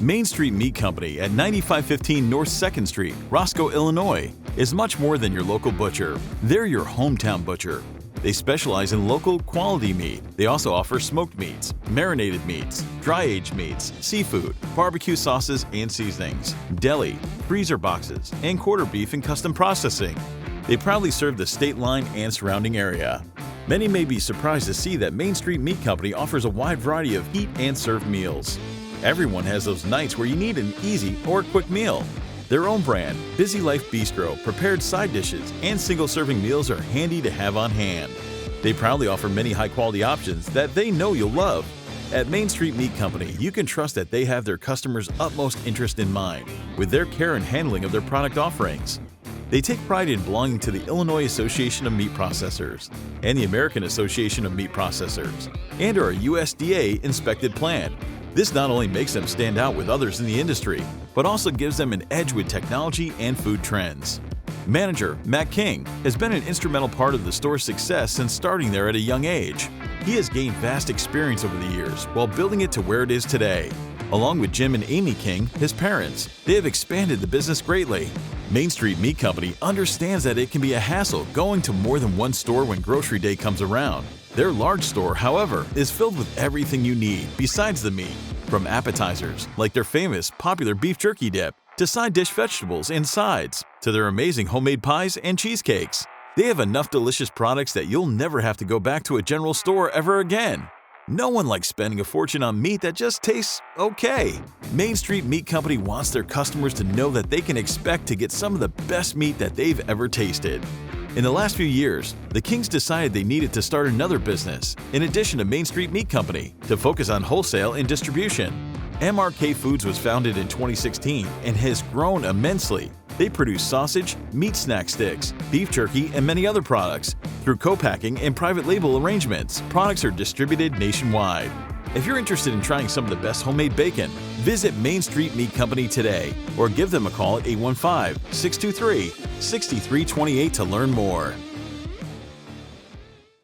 Main Street Meat Company at 9515 North 2nd Street, Roscoe, Illinois, is much more than your local butcher. They're your hometown butcher. They specialize in local, quality meat. They also offer smoked meats, marinated meats, dry-aged meats, seafood, barbecue sauces and seasonings, deli, freezer boxes, and quarter beef and custom processing. They proudly serve the state line and surrounding area. Many may be surprised to see that Main Street Meat Company offers a wide variety of heat and serve meals. Everyone has those nights where you need an easy or quick meal. Their own brand, Busy Life Bistro, prepared side dishes and single-serving meals are handy to have on hand. They proudly offer many high-quality options that they know you'll love. At Main Street Meat Company, you can trust that they have their customers' utmost interest in mind with their care and handling of their product offerings. They take pride in belonging to the Illinois Association of Meat Processors and the American Association of Meat Processors and are a USDA-inspected plant. This not only makes them stand out with others in the industry, but also gives them an edge with technology and food trends. Manager Matt King has been an instrumental part of the store's success since starting there at a young age. He has gained vast experience over the years while building it to where it is today. Along with Jim and Amy King, his parents, they have expanded the business greatly. Main Street Meat Company understands that it can be a hassle going to more than one store when grocery day comes around. Their large store, however, is filled with everything you need besides the meat, from appetizers like their famous popular beef jerky dip, to side dish vegetables and sides, to their amazing homemade pies and cheesecakes. They have enough delicious products that you'll never have to go back to a general store ever again. No one likes spending a fortune on meat that just tastes okay. Main Street Meat Company wants their customers to know that they can expect to get some of the best meat that they've ever tasted. In the last few years, the Kings decided they needed to start another business, in addition to Main Street Meat Company, to focus on wholesale and distribution. Mrk Foods was founded in 2016 and has grown immensely. They produce sausage, meat snack sticks, beef jerky, and many other products. Through co-packing and private label arrangements, products are distributed nationwide. If you're interested in trying some of the best homemade bacon, visit Main Street Meat Company today or give them a call at 815-623-6328 to learn more.